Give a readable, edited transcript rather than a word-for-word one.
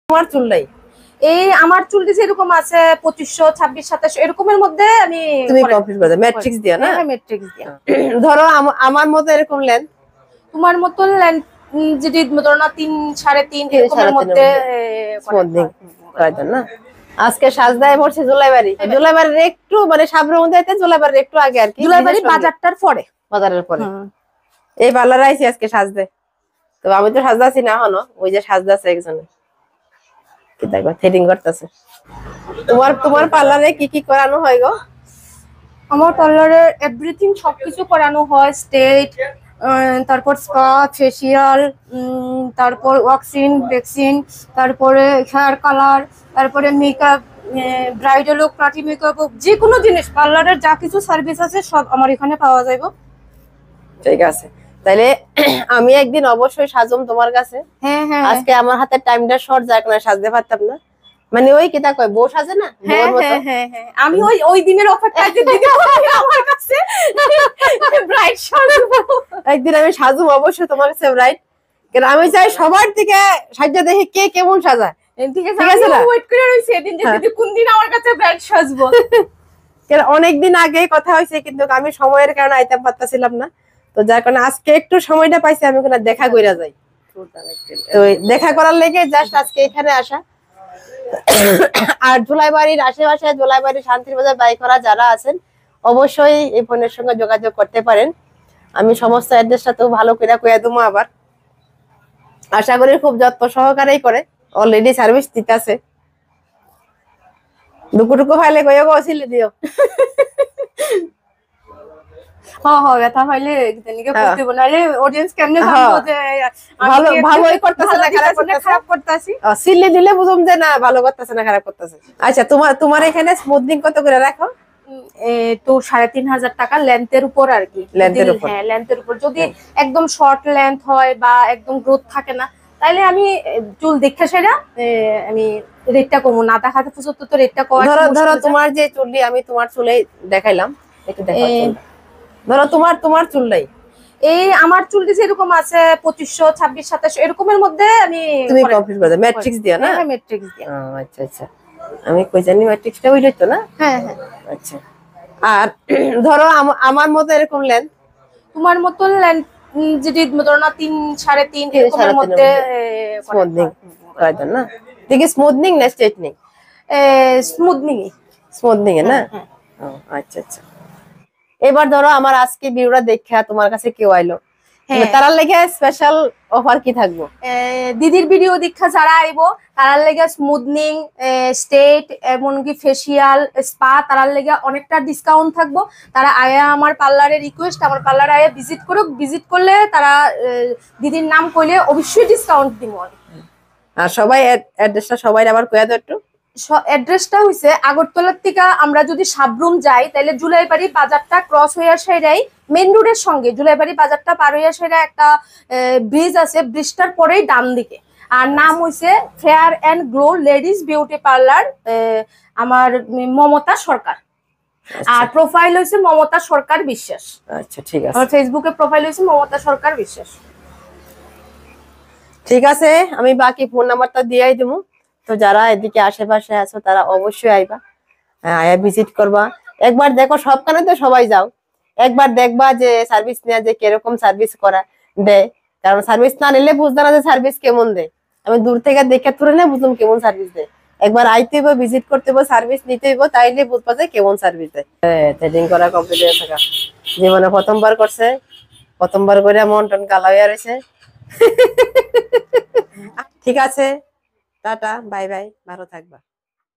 তোমার চুল নাই? এই আমার চুলটি যেরকম আছে 2500 26 27 এরকমের মধ্যে আমি তুমি কমপ্লিট করে দাও ম্যাট্রিক্স দিয়া না? হ্যাঁ ম্যাট্রিক্স দিয়া। ধরো আমার মতো এরকম লেন্থ, তোমার মতো লেন্থ যদি ধরো না 3 3.5 এরকমের মধ্যে স্মুথনিং করে দেন না। আজকে সাজদায় পড়ছে জুলাইবাড়ি। জুলাইবাড়ির একটু মানে সাবরুম যাইতে জুলাইবাড়ির একটু আগে আর কি, জুলাইবাড়ি বাজারটার পরে, বাজারের পরে এই পার্লারে আইছি আজকে সাজদে। তো আমি তো সাজদাছি না এখনো, ওই যে সাজদাছে একজনে কি দেখো থ্রেডিং করতেছে। তোমার পার্লারে কি কি করানো হয় গো? আমার পার্লারে এভরিথিং সবকিছু করানো হয়, স্টেট, তারপর স্পা, ফেসিয়াল, তারপর ওয়াক্সিং, ভ্যাকসিন, তারপরে হেয়ার কালার, তারপরে মেকআপ, ব্রাইডাল হোক, পার্টি মেকআপ হোক, যে কোনো জিনিস পার্লারের যা কিছু সার্ভিস আছে সব আমার এখানে পাওয়া যাবে। ঠিক আছে, তাইলে আমি একদিন অবশ্যই সাজুম তোমার কাছে। হ্যাঁ হ্যাঁ, আজকে আমার হাতে টাইমটা শর্ট, যাক না সাজতে পারতাম না, মানে ওই কিতা কয় বউ সাজে না, আমি ওই দিনের অফারটা দিতে আমার কাছে ব্রাইড সাজবো। একদিন আমি সাজুম অবশ্যই তোমার কাছে ব্রাইড, কারণ আমি চাই সবার থেকে সাজা দেখে কে কেমন সাজায়। ঠিক আছে না, ওয়েট করে রইছি এদিন যে দিদি কোন দিন আমার কাছে ব্রাইড সাজবো। কারণ অনেকদিন আগে কথা হয়েছে, কিন্তু আমি সময়ের কারণে আইতে পারতাছিলাম না, তো যার কারণে আজকে একটু সময়টা পাইছি, আমি ওখানে দেখা কইরা যাই। তো দেখা করার লেগে জাস্ট আজকে এখানে আসা। আর জুলাইবাড়ির আশেপাশে, জুলাইবাড়ি শান্তির বাজার বাই করা যারা আছেন অবশ্যই এই ফোনের সঙ্গে যোগাযোগ করতে পারেন। আমি সমস্ত অ্যাড্রেসটা তো ভালো করে কইয়া দেবো। আবার আশা করি খুব যত্ন সহকারেই করে, অলরেডি সার্ভিস দিতেছে। ডুকুটুকু ফাইলে কইয়া গছিলে দিও। ব্যথা হইলে একজনকে করতে বলালে অডিয়েন্স কেমনে জানবো যে ভালো ভালোই করতেছে না খারাপ করতেছি। সিলে দিলে বুঝুম যে না ভালো করতেছে না খারাপ করতেছে। আচ্ছা, তোমার এখানে স্মুথনিং কত করে রাখো? তো 3500 টাকা লেন্থের উপর আর কি। হ্যাঁ, লেন্থের উপর যদি একদম শর্ট লেন্থ হয় বা একদম গ্রোথ থাকে না, তাইলে আমি চুল দেখে সেটা আমি রেটটা কমু, না দেখাতে পর্যন্ত তো রেটটা কম। ধরো তোমার যে চুলটি আমি তোমার চুলে দেখাইলাম, একটু দেখাও। ধরো তোমার চুল নাই, এই আমার চুলটি যেরকম আছে 2500 26 27 এরকমের মধ্যে আমি তুমি কমপ্লিট করে দাও ম্যাট্রিক্স দিয়া না? হ্যাঁ ম্যাট্রিক্স দিয়া। আচ্ছা আচ্ছা, আমি কই জানি ম্যাট্রিক্সটা ওইটাই তো না? হ্যাঁ হ্যাঁ। আচ্ছা, আর ধরো আমার মতো এরকম লেন্থ, তোমার মতো লেন্থ যদি ধরো না 3 3.5 এরকমের মধ্যে স্মুথনিং করে দেন না? দেখি স্মুথনিং না স্ট্রেটনিং? স্মুথনিং এ না? আচ্ছা আচ্ছা। এবার ধরো আমার আজকে ভিডিওটা দেখা তোমার কাছে কেউ আইলো, তারার লেগে স্পেশাল অফার কি থাকবো? দিদির ভিডিও দেখা যারা আইবো তারার লেগে স্মুথনিং, স্টেট, এমনকি ফেসিয়াল, স্পা, তারার লেগে অনেকটা ডিসকাউন্ট থাকবো। তারা আয়া আমার পার্লারে রিকোয়েস্ট, আমার পার্লারে আয়া ভিজিট করুক, ভিজিট করলে তারা দিদির নাম কইলে অবশ্যই ডিসকাউন্ট দিব। আর সবাই অ্যাড্রেসটা সবাই আবার কইয়া দাও একটু। অ্যাড্রেসটা হইছে আগরতলার থেকে আমরা যদি সাবরুম যাই তাহলে জুলাইবাড়ি বাজারটা ক্রস হয়ে আসাই মেইন রোডের সঙ্গে, জুলাইবাড়ি বাজারটা পার হয়ে আসাই একটা ব্রিজ আছে, ব্রিজটার পরেই ডান দিকে। আর নাম হইছে fair and glow ladies beauty parlour, আমার মমতা সরকার। আর প্রোফাইল হইছে মমতা সরকার বিশ্বাস। আচ্ছা ঠিক আছে, আমার ফেসবুকে প্রোফাইল হইছে মমতা সরকার বিশ্বাস। ঠিক আছে, আমি বাকি ফোন নাম্বারটা দিয়েই দেবো। তো যারা এদিকে আশেপাশে আছো তারা অবশ্যই আইবা, আয়া ভিজিট করবা। একবার দেখো, সবখানে তো সবাই যাও, একবার দেখবা যে সার্ভিস নেওয়া যে কিরকম সার্ভিস করা দেয়। কারণ সার্ভিস না নিলে বুঝতে না যে সার্ভিস কেমন দেয়। আমি দূর থেকে দেখে তুলে না বুঝলাম কেমন সার্ভিস দেয়। একবার আইতে হইব, ভিজিট করতে হইব, সার্ভিস নিতে হইব, তাইলে বুঝবা যে কেমন সার্ভিস দেয়। থ্রেডিং করা কমপ্লিট হয়ে থাকা, জীবনে প্রথমবার করছে, প্রথমবার করে মন টন কালা হয়ে রয়েছে। ঠিক আছে, টাটা, বাই বাই, ভালো থাকবা।